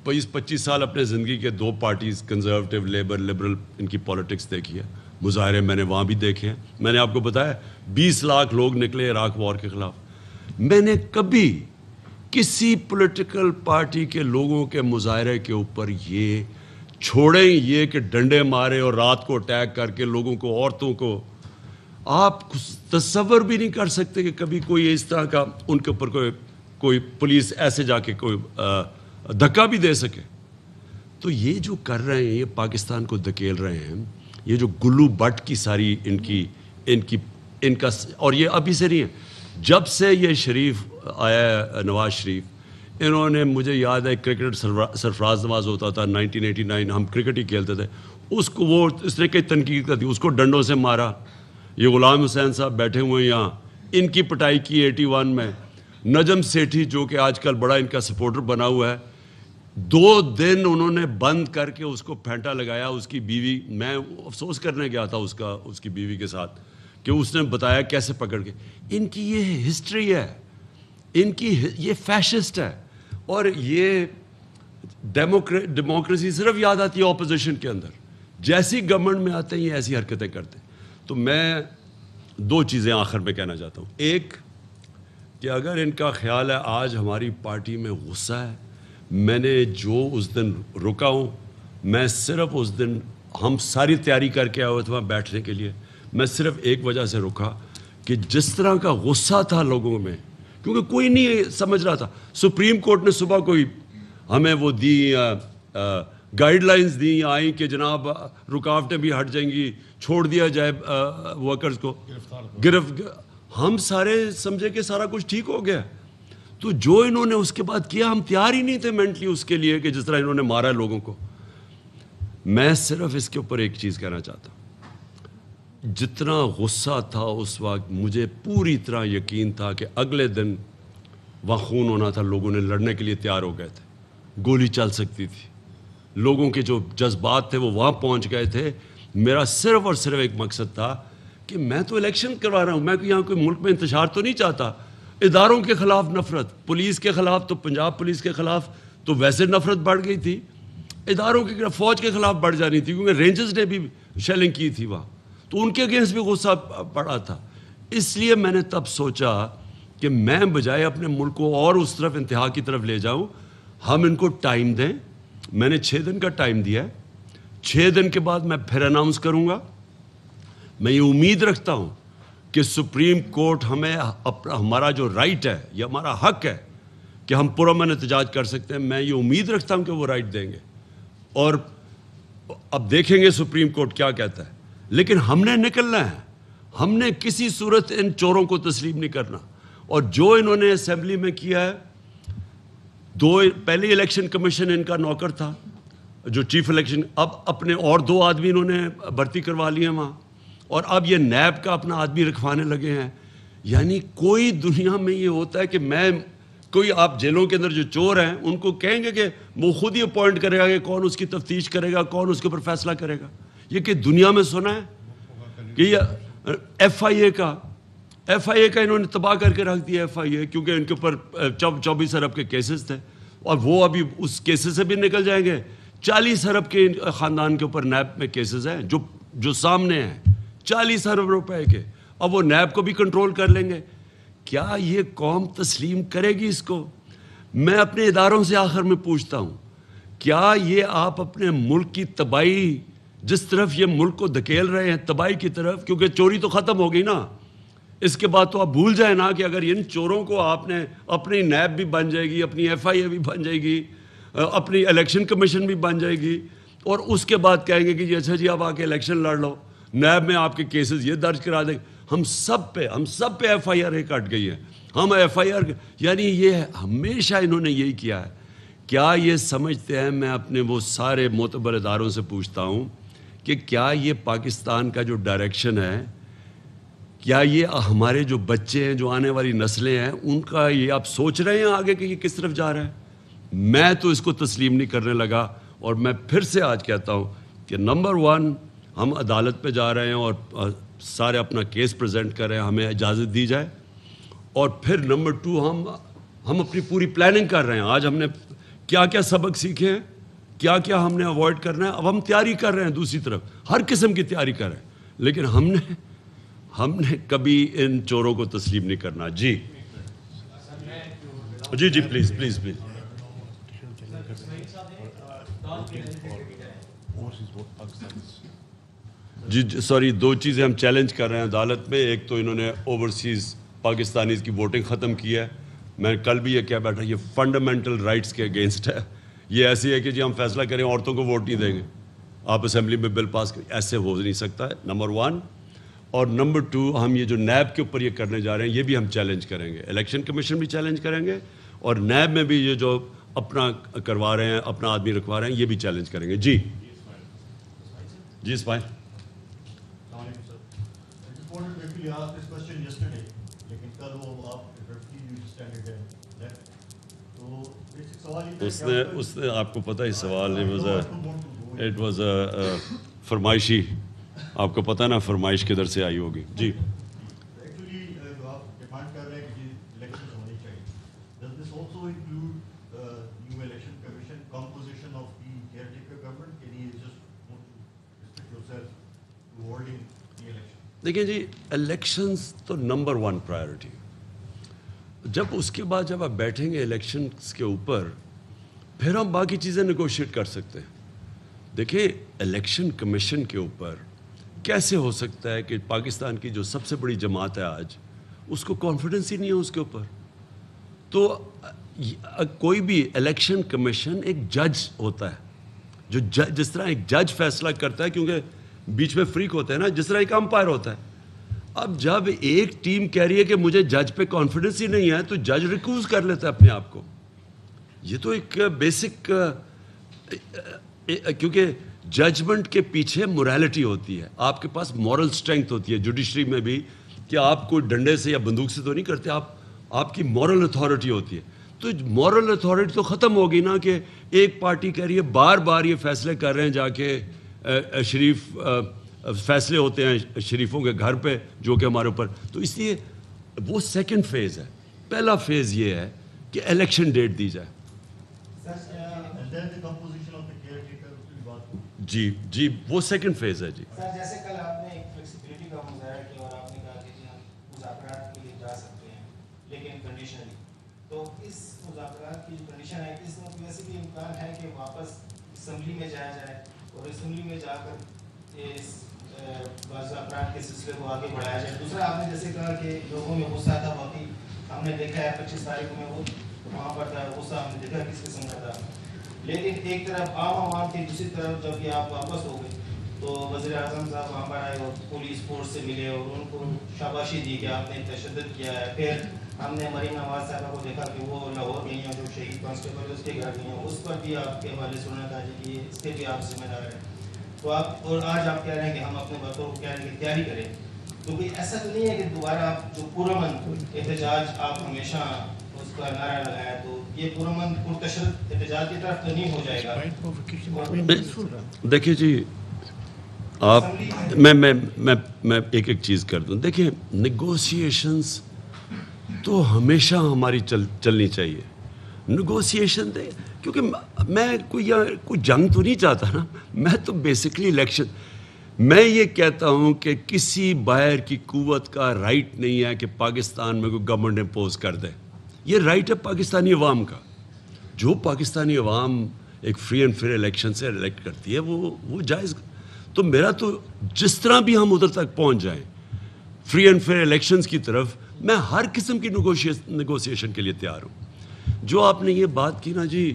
25 سال اپنے زندگی کے 2 پارٹیز، کنزرویٹو، لیبر، لبرل، ان کی پالیٹکس دیکھی ہے. مظاہرے میں نے وہاں بھی دیکھے ہیں. میں نے آپ کو بتایا 20 لاکھ لوگ نکلے عراق وار کے خلاف. میں نے کبھی کسی پولیٹیکل پارٹی کے لوگوں کے مظاہرے کے اوپر یہ چھوڑیں یہ کہ ڈنڈے مارے اور رات کو اٹیک کر کے لوگوں کو، عورتوں کو، آپ تصور بھی نہیں کر سکتے کہ کبھی کوئی اس طرح کا ان کے اوپر کوئی پولیس ایسے جا کے کوئی دھکا بھی دے سکے. تو یہ جو کر رہے ہیں، یہ پاکستان کو دھکیل رہے ہیں. یہ جو گلو بٹ کی ساری ان کا، اور یہ ابھی سے نہیں ہے، جب سے یہ شریف آیا نواز شریف، انہوں نے، مجھے یاد ہے کرکٹ سرفراز نواز ہوتا تھا 1989، ہم کرکٹ ہی کھیلتے تھے، اس نے کئی تنقید کر دی، اس کو ڈنڈوں سے مارا. یہ غلام حسین صاحب بیٹھے ہوئے ہیں یہاں، ان کی پٹائی کی 81 میں. نجم سیٹھی جو کہ آج کل بڑا ان کا سپورٹر بنا ہوا ہے، 2 دن انہوں نے بند کر کے اس کو پھینٹا لگایا. اس کی بیوی، میں افسوس کرنے گیا تھا اس کی بیوی کے ساتھ کہ اس نے بتایا کیسے پکڑ کے. ان کی یہ ہسٹری ہے، ان کی یہ فیشسٹ ہے. اور یہ ڈیموکریسی صرف یاد آتی ہے اپوزیشن کے اندر، جیسی گورنمنٹ میں آتے ہیں یہ ایسی حرکتیں کرتے ہیں. تو میں 2 چیزیں آخر میں کہنا چاہتا ہوں. ایک کہ اگر ان کا خیال ہے آج ہماری پارٹی میں غصہ ہے، میں نے جو اس دن رکا ہوں، میں صرف اس دن ہم ساری تیاری کر کے آئے ہوئے تھے وہاں بیٹھنے کے لیے، میں صرف ایک وجہ سے رکا کہ جس طرح کا غصہ تھا لوگوں میں، کیونکہ کوئی نہیں سمجھ رہا تھا. سپریم کورٹ نے صبح کوئی ہمیں وہ دی گائیڈ لائنز دیں آئیں کہ جناب رکاوٹیں بھی ہٹ جائیں گی، چھوڑ دیا جائے ورکرز کو ہم سارے سمجھے کہ سارا کچھ ٹھیک ہو گیا. تو جو انہوں نے اس کے بعد کیا، ہم تیار ہی نہیں تھے مینٹلی اس کے لیے کہ جس طرح انہوں نے مارا ہے لوگوں کو. میں صرف اس کے اوپر ایک چیز کہنا چاہتا ہوں، جتنا غصہ تھا اس وقت، مجھے پوری طرح یقین تھا کہ اگلے دن وہاں خون ہونا تھا، لوگوں نے لڑنے کے لیے تیار ہو گئے تھے، گولی چل سکتی تھی، لوگوں کے جو جذبات تھے وہ وہاں پہنچ گئے تھے. میرا صرف اور صرف ایک مقصد تھا کہ میں تو الیکشن کروا رہا ہوں، میں یہاں کوئی ملک میں انتشار تو نہیں چاہتا. اداروں کے خلاف نفرت، پولیس کے خلاف تو پنجاب پولیس کے خلاف تو ویسے نفرت بڑھ گئی تھی، اداروں کے خلاف، فوج کے خلاف بڑھ جانی تھی کیونکہ رینجرز نے بھی شیلنگ کی تھی وہاں، تو ان کے اگینسٹ بھی غصہ پڑا تھا. اس لیے میں نے تب سوچا کہ میں بجائے اپنے ملک کو اور اس طرف انتہا کی طرف لے جاؤں، ہم ان کو ٹائم دیں. میں نے 6 دن کا ٹائم دیا ہے، 6 دن کے بعد میں پھر اناؤنس کروں گا. میں یہ امید رکھتا ہوں کہ سپریم کورٹ ہمیں ہمارا جو رائٹ ہے یا ہمارا حق ہے کہ ہم پرامن احتجاج کر سکتے ہیں، میں یہ امید رکھتا ہوں کہ وہ رائٹ دیں گے. اور اب دیکھیں گے سپریم کورٹ کیا کہتا ہے. لیکن ہم نے نکلنا ہے، ہم نے کسی صورت ان چوروں کو تسلیم نہیں کرنا. اور جو انہوں نے اسمبلی میں کیا ہے، پہلے الیکشن کمیشن ان کا نوکر تھا جو چیف الیکشن، اب اپنے اور 2 آدمی انہوں نے بھرتی کروا لیے ہیں وہاں، اور اب یہ نیب کا اپنا آدمی رکھوانے لگے ہیں. یعنی کوئی دنیا میں یہ ہوتا ہے کہ کوئی آپ جیلوں کے اندر جو چور ہیں ان کو کہیں گے کہ وہ خود ہی اپوائنٹ کرے گا کہ کون اس کی تفتیش کرے گا، کون اس کے اوپر فیصلہ کرے گا. یہ کہ دنیا میں سنا ہے کہ یہ ایف آئی اے کا انہوں نے تباہ کر کے رکھ دیا ایف آئی اے، کیونکہ ان کے اوپر 24 ارب کے کیسز تھے، اور وہ ابھی اس کیسز سے بھی نکل جائیں گے۔ 40 ارب کے خاندان کے اوپر نیب میں کیسز ہیں جو سامنے ہیں، 40 ارب روپے کے، اب وہ نیب کو بھی کنٹرول کر لیں گے۔ کیا یہ قوم تسلیم کرے گی اس کو؟ میں اپنے اداروں سے آخر میں پوچھتا ہوں، کیا یہ آپ اپنے ملک کی تباہی، جس طرف یہ ملک کو دھکیل رہے ہیں تباہی کی طرف، کیونکہ چوری تو ختم ہو گئی نا، اس کے بعد تو آپ بھول جائیں نا کہ اگر ان چوروں کو آپ نے، اپنی نیب بھی بن جائے گی، اپنی ایف آئی اے بھی بن جائے گی، اپنی الیکشن کمیشن بھی بن جائے گی، اور اس کے بعد کہیں گے کہ جی اچھا جی آپ آ کے الیکشن لڑ لو، نیب میں آپ کے کیسز یہ درج کرا دیں۔ ہم سب پہ ایف آئی آر کٹ گئی ہے، ہم ایف آئی آر، یعنی یہ ہمیشہ انہوں نے یہی کیا ہے۔ کیا یہ سمجھتے ہیں، میں اپنے وہ سارے معتبر اداروں سے پوچھتا ہوں کہ کیا یہ پاکستان کا جو ڈائریکشن ہے، کیا یہ ہمارے جو بچے ہیں، جو آنے والی نسلیں ہیں، ان کا یہ آپ سوچ رہے ہیں آگے کہ یہ کس طرف جا رہا ہے؟ میں تو اس کو تسلیم نہیں کرنے لگا، اور میں پھر سے آج کہتا ہوں کہ نمبر 1 ہم عدالت پہ جا رہے ہیں اور سارے اپنا کیس پریزنٹ کر رہے ہیں، ہمیں اجازت دی جائے، اور پھر نمبر 2 ہم اپنی پوری پلاننگ کر رہے ہیں۔ آج ہم نے کیا کیا سبق سیکھے ہیں، کیا کیا ہم نے اوائڈ کرنا ہے، اب ہم تیاری کر رہے ہیں، دوسری طرف ہر قسم کی تیاری کر رہے ہیں، لیکن ہم نے کبھی ان چوروں کو تسلیم نہیں کرنا۔ جی پلیز پلیز پلیز۔ جی سوری، 2 چیزیں ہم چیلنج کر رہے ہیں عدالت میں۔ ایک تو انہوں نے اوورسیز پاکستانیز کی ووٹنگ ختم کی ہے، میں کل بھی یہ کہہ بیٹھا، یہ فنڈامنٹل رائٹس کے اگینسٹ ہے۔ یہ ایسی ہے کہ جی ہم فیصلہ کریں عورتوں کو ووٹ نہیں دیں گے، آپ اسمبلی میں بل پاس کریں، ایسے ہو نہیں سکتا ہے، نمبر 1۔ اور نمبر 2، ہم یہ جو نیب کے اوپر یہ کرنے جا رہے ہیں، یہ بھی ہم چیلنج کریں گے، الیکشن کمیشن بھی چیلنج کریں گے، اور نیب میں بھی یہ جو اپنا کروا رہے ہیں، اپنا آدمی رکھوا رہے ہیں، یہ بھی چیلنج کریں گے۔ جی اسماعیل۔ اس نے آپ کو پتہ ہی سوال اٹ واز فرمائشی، آپ کو پتہ نا فرمائش کدھر سے آئی ہوگی۔ جی دیکھیں جی، الیکشنز تو نمبر 1 پرائیورٹی، جب اس کے بعد جب آپ بیٹھیں گے الیکشنز کے اوپر، پھر ہم باقی چیزیں نیگوشیٹ کر سکتے ہیں۔ دیکھیں الیکشن کمیشن کے اوپر کیسے ہو سکتا ہے کہ پاکستان کی جو سب سے بڑی جماعت ہے آج، اس کو کانفیڈنس ہی نہیں ہے اس کے اوپر؟ تو کوئی بھی الیکشن کمیشن ایک جج ہوتا ہے، جو جس طرح ایک جج فیصلہ کرتا ہے، کیونکہ بیچ میں فریق ہوتا ہے نا، جس طرح ایک امپائر ہوتا ہے۔ اب جب ایک ٹیم کہہ رہی ہے کہ مجھے جج پہ کانفیڈنس ہی نہیں ہے، تو جج ریکوز کر لیتا ہے اپنے آپ کو۔ یہ تو ایک بیسک، کیونکہ ججمنٹ کے پیچھے موریلٹی ہوتی ہے، آپ کے پاس مورل سٹرینگتھ ہوتی ہے جوڈیشری میں بھی، کہ آپ کو ڈنڈے سے یا بندوق سے تو نہیں کرتے، آپ کی مورل اتھارٹی ہوتی ہے۔ تو مورل اتھارٹی تو ختم ہوگی نا، کہ ایک پارٹی کہہ رہی ہے، بار بار یہ فیصلے کر رہے ہیں، جا کے شریف فیصلے ہوتے ہیں شریفوں کے گھر پہ، جو کہ ہمارے اوپر، تو اس لیے وہ سیکنڈ فیز ہے۔ پہلا فیز یہ ہے کہ الیکشن ڈیٹ دی جائے۔ جی وہ سیکنڈ فیز ہے۔ جی سر، جیسے کل آپ نے ایک فلیکسیبلٹی کا مظاہرہ کیا اور آپ نے کہا کہ جی ہم مذاکرات کے لیے جا سکتے ہیں، لیکن کنڈیشنلی، تو اس مذاکرات کی جو کنڈیشن ہے، اس میں ویسے بھی امکان ہے کہ واپس اسمبلی میں جایا جائے اور اسمبلی میں جا کر اس مذاکرات کے سلسلے کو آگے بڑھایا جائے۔ دوسرا، آپ نے جیسے کہا کہ لوگوں میں غصہ تھا، واقعی ہم نے دیکھا ہے 25 تاریخ میں وہ وہاں پر تھا، غصہ ہم نے دیکھا کس قسم کا تھا، لیکن ایک طرف عام عوام تھی، دوسری طرف جب کہ آپ واپس ہو گئے تو وزیر اعظم صاحب وہاں پر آئے اور پولیس فورس سے ملے اور ان کو شاباشی دی کہ آپ نے تشدد کیا ہے۔ پھر ہم نے مریم نواز صاحبہ کو دیکھا کہ وہ لاہور گئی ہیں، جو شہید کانسٹیبل اس کے گھر گئی ہیں، اس پر بھی آپ کے حوالے سنا تھا جی کہ اس کے بھی آپ ذمہ دار ہیں۔ تو آپ، اور آج آپ کہہ رہے ہیں کہ ہم اپنے بطور کو کہہ رہے ہیں کہ تیاری کریں، تو کوئی ایسا تو نہیں ہے کہ دوبارہ آپ جو پرامن احتجاج آپ ہمیشہ اس کا نعرہ لگایا، تو یہ پرامن پرتشدد احتجاج کی طرف تو نہیں ہو جائے گا؟ دیکھیے جی، آپ میں ایک چیز کر دوں. دیکھیں نیگوسیشنز تو ہمیشہ ہماری چلنی چاہیے. نیگوسیشن کیونکہ میں کوئی جنگ تو نہیں چاہتا نا. میں تو بیسکلی الیکشن، میں یہ کہتا ہوں کہ کسی باہر کی قوت کا رائٹ نہیں ہے کہ پاکستان میں کوئی گورنمنٹ امپوز کر دے. یہ رائٹ ہے پاکستانی عوام کا. جو پاکستانی عوام ایک فری اینڈ فیئر الیکشن سے الیکٹ کرتی ہے وہ جائز. تو میرا تو جس طرح بھی ہم ادھر تک پہنچ جائیں فری اینڈ فیئر الیکشنز کی طرف، میں ہر قسم کی نیگوسیشن کے لیے تیار ہوں. جو آپ نے یہ بات کی نا جی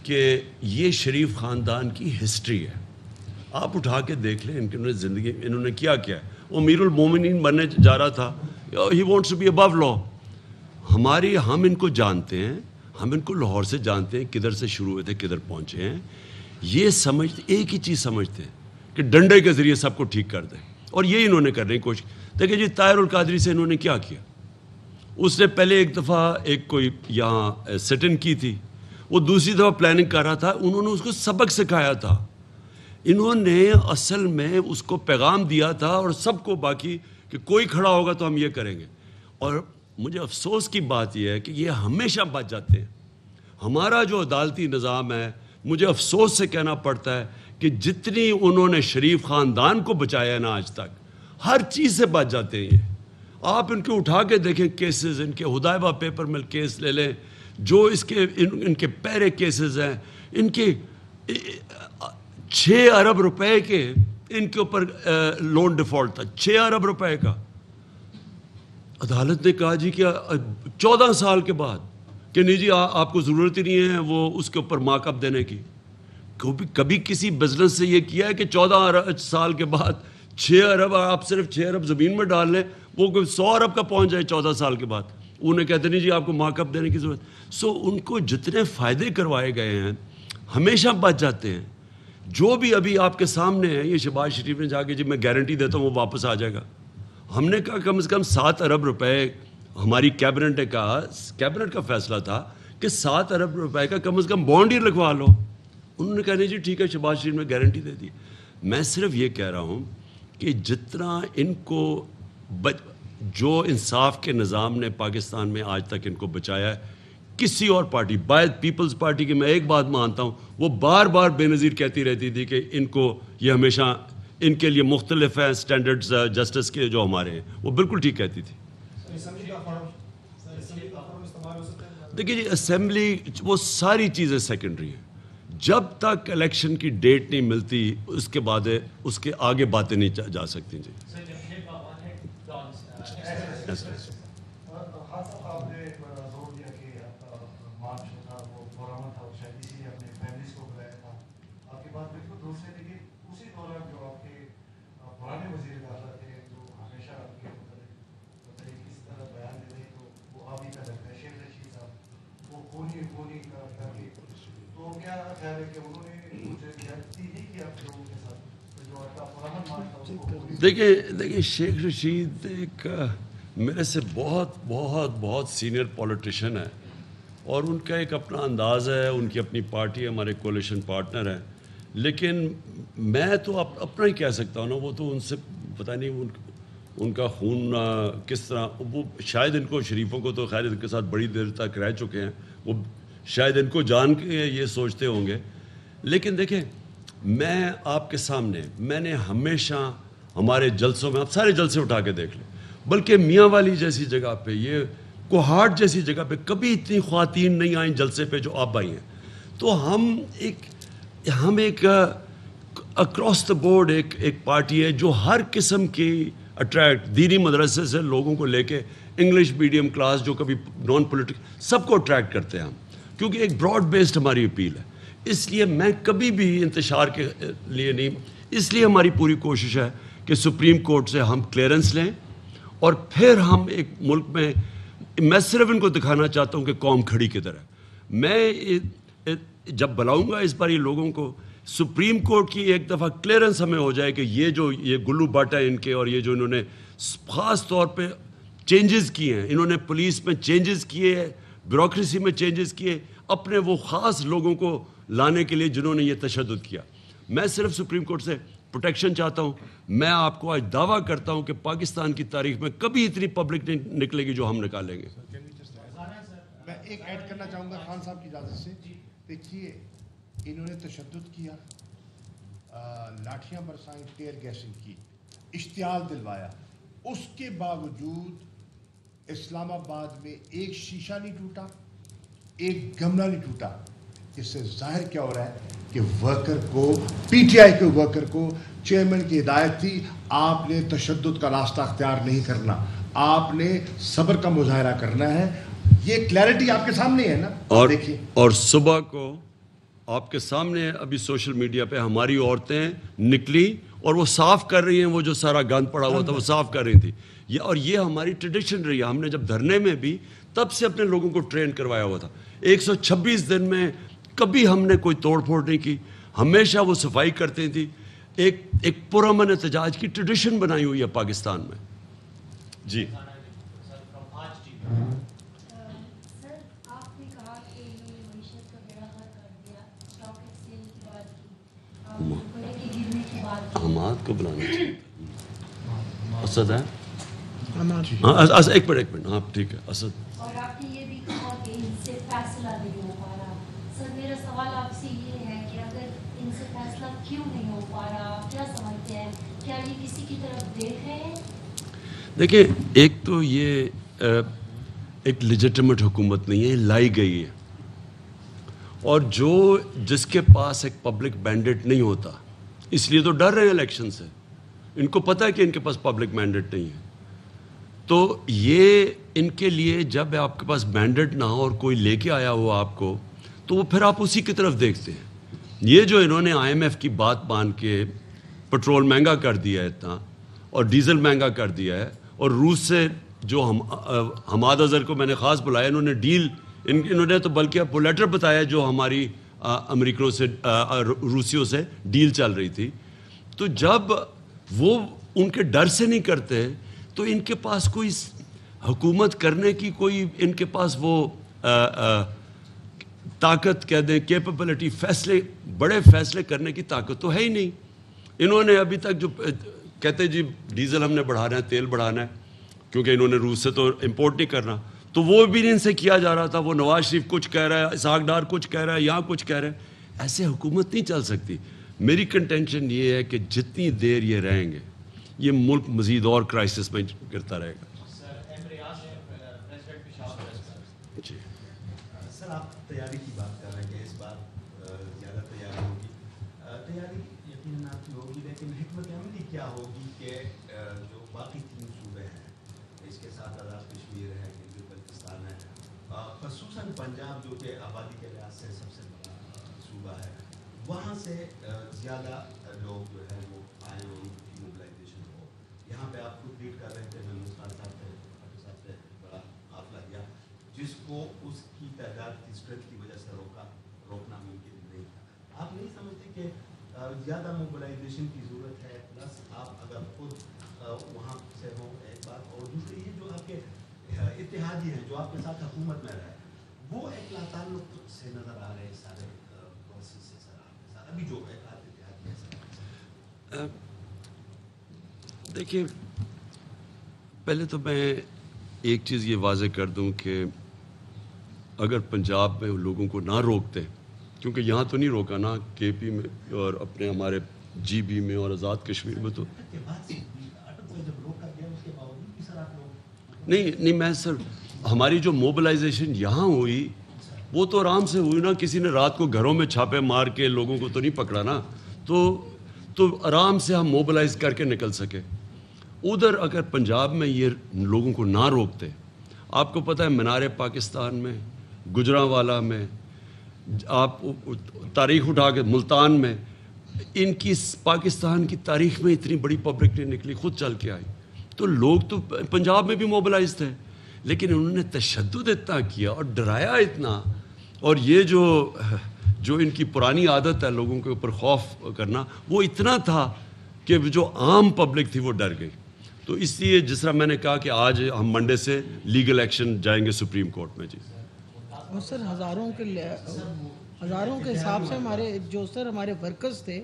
کہ یہ شریف خاندان کی ہسٹری ہے، آپ اٹھا کے دیکھ لیں ان کی زندگی انہوں نے کیا کیا ہے. وہ امیر المومنین بننے جا رہا تھا، ہی وانٹس ٹو بی ابو لا. ہم ان کو جانتے ہیں، ہم ان کو لاہور سے جانتے ہیں، کدھر سے شروع ہوئے تھے کدھر پہنچے ہیں. یہ سمجھتے ایک ہی چیز سمجھتے ہیں کہ ڈنڈے کے ذریعے سب کو ٹھیک کر دیں، اور یہی انہوں نے کرنے کی کوشش. دیکھیں جی طاہر القادری سے انہوں نے کیا کیا. اس نے پہلے ایک دفعہ ایک کوئی یہاں سٹ ان کی تھی، وہ دوسری دفعہ پلاننگ کر رہا تھا. انہوں نے اس کو سبق سکھایا تھا. انہوں نے اصل میں اس کو پیغام دیا تھا اور سب کو باقی کہ کوئی کھڑا ہوگا تو ہم یہ کریں گے. اور مجھے افسوس کی بات یہ ہے کہ یہ ہمیشہ بچ جاتے ہیں. ہمارا جو عدالتی نظام ہے، مجھے افسوس سے کہنا پڑتا ہے کہ جتنی انہوں نے شریف خاندان کو بچایا ہے نا آج تک، ہر چیز سے بچ جاتے ہیں. آپ ان کے اٹھا کے دیکھیں کیسز، ان کے ہدایبہ پیپر مل کیس لے لیں، جو ان کے پیرے کیسز ہیں. ان کے 6 ارب روپے کے ان کے اوپر لون ڈیفالٹ تھا، 6 ارب روپے کا. عدالت نے کہا جی کہ 14 سال کے بعد کہ نہیں جی آپ کو ضرورت ہی نہیں ہے وہ اس کے اوپر مارک اپ دینے کی. کبھی کسی بزنس سے یہ کیا ہے کہ 14 سال کے بعد 6 ارب، آپ صرف 6 ارب زمین میں ڈال لیں، وہ 100 ارب کا پہنچ جائے 14 سال کے بعد. انہیں کہتے نہیں جی آپ کو مارک اپ دینے کی ضرورت. ان کو جتنے فائدے کروائے گئے ہیں ہمیشہ بچ جاتے ہیں. جو بھی ابھی آپ کے سامنے ہے، یہ شہباز شریف نے جا کے جی میں گارنٹی دیتا ہوں وہ واپس آ جائے گا. ہم نے کہا کم از کم 7 ارب روپے، ہماری کیبنٹ نے کہا، کیبنٹ کا فیصلہ تھا کہ 7 ارب روپے کا کم از کم بانڈ ہی لگوا لو. انہوں نے کہا نہیں جی ٹھیک ہے، شہباز شریف نے گارنٹی دے دی. میں صرف یہ کہہ رہا ہوں کہ جتنا ان کو جو انصاف کے نظام نے پاکستان میں آج تک ان کو بچایا ہے، کسی اور پارٹی، باید پیپلز پارٹی کی میں ایک بات مانتا ہوں، وہ بار بار بے نظیر کہتی رہتی تھی کہ ان کو یہ ہمیشہ ان کے لیے مختلف ہیں سٹینڈرڈز جسٹس کے جو ہمارے ہیں، وہ بالکل ٹھیک کہتی تھی. دیکھیے جی اسمبلی وہ ساری چیزیں سیکنڈری ہیں. جب تک الیکشن کی ڈیٹ نہیں ملتی اس کے بعد اس کے آگے باتیں نہیں جا سکتی. جی دیکھیں شیخ رشید ایک میرے سے بہت سینئر پولیٹیشین ہے، اور ان کا ایک اپنا انداز ہے، ان کی اپنی پارٹی ہے، ہمارے کولیشن پارٹنر ہیں. لیکن میں تو اپنا ہی کہہ سکتا ہوں نا، وہ تو ان سے پتہ نہیں ان کا خون کس طرح، وہ شاید ان کو شریفوں کو تو خیر ان کے ساتھ بڑی دیر تک رہ چکے ہیں، وہ شاید ان کو جان کے یہ سوچتے ہوں گے. لیکن دیکھیں میں آپ کے سامنے، میں نے ہمیشہ ہمارے جلسوں میں، آپ سارے جلسے اٹھا کے دیکھ لیں، بلکہ میاں والی جیسی جگہ پہ، یہ کوہاٹ جیسی جگہ پہ کبھی اتنی خواتین نہیں آئیں جلسے پہ جو آپ آئی ہیں. تو ہم ایک اکراس دا بورڈ ایک پارٹی ہے جو ہر قسم کی اٹریکٹ، دینی مدرسے سے لوگوں کو لے کے انگلش میڈیم کلاس جو کبھی نان پولیٹیکل، سب کو اٹریکٹ کرتے ہیں ہم، کیونکہ ایک براڈ بیسڈ ہماری اپیل ہے. اس لیے میں کبھی بھی انتشار کے لیے نہیں، اس لیے ہماری پوری کوشش ہے کہ سپریم کورٹ سے ہم کلیئرنس لیں، اور پھر ہم ایک ملک میں صرف ان کو دکھانا چاہتا ہوں کہ قوم کھڑی کدھر ہے. میں جب بلاؤں گا اس بار یہ لوگوں کو، سپریم کورٹ کی ایک دفعہ کلیئرنس ہمیں ہو جائے کہ یہ گلو باٹا ان کے، اور یہ جو انہوں نے خاص طور پہ چینجز کیے ہیں، انہوں نے پولیس میں چینجز کیے، بیوروکریسی میں چینجز کیے، اپنے وہ خاص لوگوں کو لانے کے لیے جنہوں نے یہ تشدد کیا. میں صرف سپریم کورٹ سے پروٹیکشن چاہتا ہوں. میں آپ کو آج دعویٰ کرتا ہوں کہ پاکستان کی تاریخ میں کبھی اتنی پبلک نہیں نکلے گی جو ہم نکالیں گے. میں ایک ایڈ کرنا چاہوں گا خان صاحب کی اجازت سے. دیکھیے انہوں نے تشدد کیا, لاٹھیاں برسائیں, ٹیئر گیسنگ کی, اشتعال دلوایا, اس کے باوجود اسلام آباد میں ایک شیشہ نہیں ٹوٹا, ایک گملہ نہیں ٹوٹا. اس سے ظاہر کیا ہو رہا ہے کہ ورکر کو, پی ٹی آئی کے ورکر کو چیئرمین کی ہدایت تھی, آپ نے تشدد کا راستہ اختیار نہیں کرنا, آپ نے صبر کا مظاہرہ کرنا ہے. یہ کلیئرٹی آپ کے سامنے ہے نا. اور صبح کو آپ کے سامنے ابھی سوشل میڈیا پہ ہماری عورتیں نکلی اور وہ صاف کر رہی ہیں, وہ جو سارا گند پڑا ہوا تھا وہ صاف کر رہی تھی. اور یہ ہماری ٹریڈیشن رہی ہے. ہم نے جب دھرنے میں بھی تب سے اپنے لوگوں کو ٹرین کروایا ہوا تھا. 126 دن میں کبھی ہم نے کوئی توڑ پھوڑ نہیں کی, ہمیشہ وہ صفائی کرتے تھی. ایک پرامن احتجاج کی ٹریڈیشن بنائی ہوئی ہے پاکستان میں. جی حماد کو بلانا چاہیے. اسد ہے, ہاں ایک منٹ ہاں ٹھیک ہے. اسد, اور آپ نے یہ بھی کہا کہ ان سے فیصلہ نہیں ہو پا رہا. سر میرا سوال آپ سے یہ ہے کہ اگر ان سے فیصلہ کیوں نہیں ہو پا رہا, آپ کیا سمجھتے ہیں, کیا یہ کسی کی طرف دیکھ رہے ہیں؟ دیکھیں, ایک تو یہ ایک لیجیٹمیٹ حکومت نہیں ہے, لائی گئی ہے. اور جس کے پاس ایک پبلک مینڈیٹ نہیں ہوتا, اس لیے تو ڈر رہے ہیں الیکشن سے. ان کو پتہ ہے کہ ان کے پاس پبلک مینڈیٹ نہیں ہے. تو یہ ان کے لیے جب آپ کے پاس مینڈیٹ نہ ہو اور کوئی لے کے آیا ہو آپ کو, تو وہ پھر آپ اسی کی طرف دیکھتے ہیں. یہ جو انہوں نے آئی ایم ایف کی بات مان کے پٹرول مہنگا کر دیا ہے اتنا, اور ڈیزل مہنگا کر دیا ہے, اور روس سے جو حماد اظہر کو میں نے خاص بلایا, انہوں نے تو بلکہ وہ لیٹر بتایا جو ہماری امریکنوں سے روسیوں سے ڈیل چل رہی تھی. تو جب وہ ان کے ڈر سے نہیں کرتے تو ان کے پاس کوئی حکومت کرنے کی کوئی ان کے پاس وہ طاقت کہہ دیں, کیپیبلٹی, بڑے فیصلے کرنے کی طاقت تو ہے ہی نہیں. انہوں نے ابھی تک جو کہتے جی ڈیزل ہم نے بڑھانا ہے, تیل بڑھانا ہے, کیونکہ انہوں نے روس سے تو امپورٹ نہیں کرنا, تو وہ بھی ان سے کیا جا رہا تھا. وہ نواز شریف کچھ کہہ رہا ہے, اسحاق ڈار کچھ کہہ رہا ہے, یہاں کچھ کہہ رہے ہیں. ایسے حکومت نہیں چل سکتی. میری کنٹینشن یہ ہے کہ جتنی دیر یہ رہیں گے یہ ملک مزید اور کرائسس میں گرتا رہے گا. جی سر, آپ تیاری کی بات کر رہے ہیں کہ اس بار زیادہ تیاری ہوگی. تیاری یقیناً آپ کی ہوگی, لیکن حکمت عملی کیا ہوگی کہ جو باقی 3 صوبے ہیں, اس کے ساتھ آزاد کشمیر ہے, گلگت بلتستان ہے, خصوصاً پنجاب جو کہ آبادی کے لحاظ سے سب سے بڑا صوبہ ہے, وہاں سے زیادہ لوگ جو ہے وہ آئے اور ان کی موبلائزیشن ہو. یہاں پہ آپ خود لیڈ کر رہے تھے, میں مسکان صاحب سے بڑا قافلہ گیا جس کو اس کی تعداد کی اسٹرینتھ کی وجہ سے روکنا ممکن نہیں تھا. آپ نہیں سمجھتے کہ زیادہ موبلائزیشن کی ضرورت ہے, پلس آپ اگر خود وہاں سے ہوں ایک بات, اور دوسری یہ جو آپ کے اتحادی ہیں جو آپ کے ساتھ حکومت میں رہے, وہ ایک لاتعلق سے نظر آ رہے ہیں سارے پروسیس سے. سر آپ کے ساتھ ابھی جو ایک اتحادی ہے, دیکھیے پہلے تو میں ایک چیز یہ واضح کر دوں کہ اگر پنجاب میں لوگوں کو نہ روکتے, کیونکہ یہاں تو نہیں روکا نا, کے پی میں اور اپنے ہمارے جی بی میں اور آزاد کشمیر میں, تو نہیں میں سر ہماری جو موبلائزیشن یہاں ہوئی وہ تو آرام سے ہوئی نا. کسی نے رات کو گھروں میں چھاپے مار کے لوگوں کو تو نہیں پکڑا نا, تو آرام سے ہم موبلائز کر کے نکل سکے. ادھر اگر پنجاب میں یہ لوگوں کو نہ روکتے, آپ کو پتہ ہے مینار پاکستان میں, گجرانوالہ میں, آپ تاریخ اٹھا کے ملتان میں, ان کی پاکستان کی تاریخ میں اتنی بڑی پبلک نہیں نکلی, خود چل کے آئی. تو لوگ تو پنجاب میں بھی موبلائز تھے, لیکن انہوں نے تشدد اتنا کیا اور ڈرایا اتنا, اور یہ جو ان کی پرانی عادت ہے لوگوں کے اوپر خوف کرنا, وہ اتنا تھا کہ جو عام پبلک تھی وہ ڈر گئی. تو اس لیے جس طرح میں نے کہا کہ آج ہم منڈے سے لیگل ایکشن جائیں گے سپریم کورٹ میں. جی اور سر ہزاروں کے حساب سے ہمارے ورکرز تھے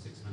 600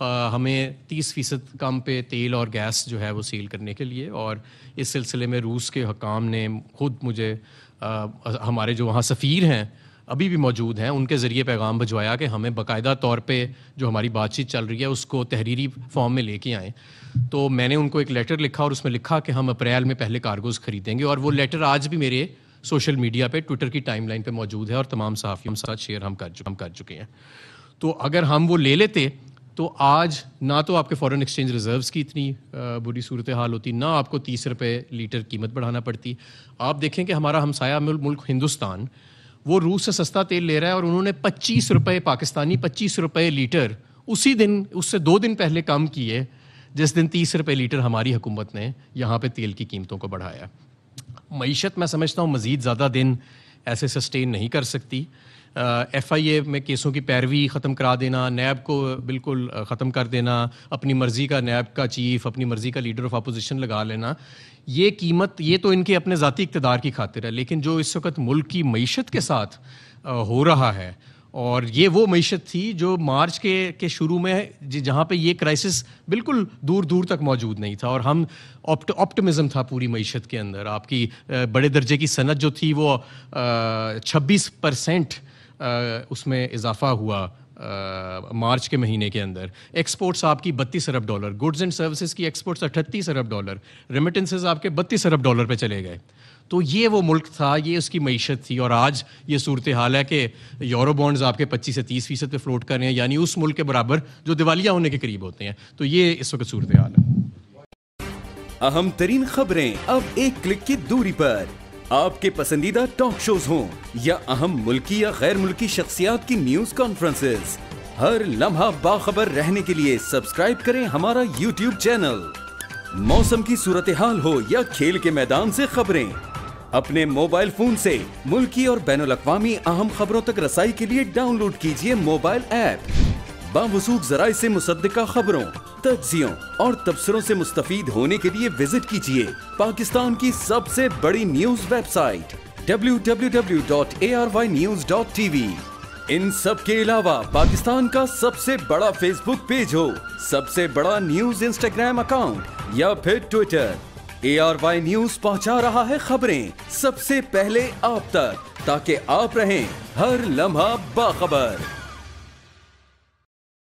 ہمیں 30% کم پہ تیل اور گیس جو ہے وہ سیل کرنے کے لیے. اور اس سلسلے میں روس کے حکام نے خود مجھے ہمارے جو وہاں سفیر ہیں ابھی بھی موجود ہیں ان کے ذریعے پیغام بھجوایا کہ ہمیں باقاعدہ طور پہ جو ہماری بات چیت چل رہی ہے اس کو تحریری فارم میں لے کے آئیں. تو میں نے ان کو ایک لیٹر لکھا اور اس میں لکھا کہ ہم اپریل میں پہلے کارگوز خریدیں گے. اور وہ لیٹر آج بھی میرے سوشل میڈیا پہ ٹویٹر کی ٹائم لائن پہ موجود ہے اور تمام صحافیوں کے ساتھ شیئر ہم کر چکے ہیں. تو اگر ہم وہ لے لیتے تو آج نہ تو آپ کے فارن ایکسچینج ریزروز کی اتنی بری صورتحال ہوتی, نہ آپ کو 30 روپے لیٹر قیمت بڑھانا پڑتی. آپ دیکھیں کہ ہمارا ہمسایہ ملک ہندوستان وہ روس سے سستا تیل لے رہا ہے اور انہوں نے 25 روپے پاکستانی 25 روپے لیٹر اسی دن اس سے 2 دن پہلے کم کیے جس دن 30 روپے لیٹر ہماری حکومت نے یہاں پہ تیل کی قیمتوں کو بڑھایا. معیشت میں سمجھتا ہوں مزید زیادہ دن ایسے سسٹین نہیں کر سکتی. ایف آئی اے میں کیسوں کی پیروی ختم کرا دینا, نیب کو بالکل ختم کر دینا, اپنی مرضی کا نیب کا چیف, اپنی مرضی کا لیڈر آف اپوزیشن لگا لینا, یہ قیمت یہ تو ان کے اپنے ذاتی اقتدار کی خاطر ہے. لیکن جو اس وقت ملک کی معیشت کے ساتھ ہو رہا ہے, اور یہ وہ معیشت تھی جو مارچ کے شروع میں جہاں پہ یہ کرائسس بالکل دور دور تک موجود نہیں تھا, اور ہم آپٹمزم تھا پوری معیشت کے اندر. آپ کی بڑے درجے کی صنعت جو تھی وہ 26% اس میں اضافہ ہوا مارچ کے مہینے کے اندر. ایکسپورٹس آپ کی $32 ارب, گڈز اینڈ سروسز کی ایکسپورٹس $38 ارب, ریمیٹنسز آپ کے $32 ارب پہ چلے گئے. تو یہ وہ ملک تھا, یہ اس کی معیشت تھی. اور آج یہ صورتحال ہے کہ یورو بانڈز آپ کے 25 سے 30% پہ فلوٹ کر رہے ہیں, یعنی اس ملک کے برابر جو دیوالیہ ہونے کے قریب ہوتے ہیں. تو یہ اس وقت صورتحال ہے. اہم ترین خبریں اب ایک کلک کی دوری پر. آپ کے پسندیدہ ٹاک شوز ہوں یا اہم ملکی یا غیر ملکی شخصیات کی نیوز کانفرنسز, ہر لمحہ باخبر رہنے کے لیے سبسکرائب کریں ہمارا یوٹیوب چینل. موسم کی صورتحال ہو یا کھیل کے میدان سے خبریں, اپنے موبائل فون سے ملکی اور بین الاقوامی اہم خبروں تک رسائی کے لیے ڈاؤن لوڈ کیجیے موبائل ایپ. باوثوق ذرائع سے مصدقہ خبروں, تجزیوں اور تبصروں سے مستفید ہونے کے لیے وزٹ کیجیے پاکستان کی سب سے بڑی نیوز ویب سائٹ www.arYnews.tv. ان سب کے علاوہ پاکستان کا سب سے بڑا فیس بک پیج ہو, سب سے بڑا نیوز انسٹاگرام اکاؤنٹ یا پھر ٹویٹر, ARY نیوز پہنچا رہا ہے خبریں سب سے پہلے آپ تک, تاکہ آپ رہیں ہر لمحہ باخبر.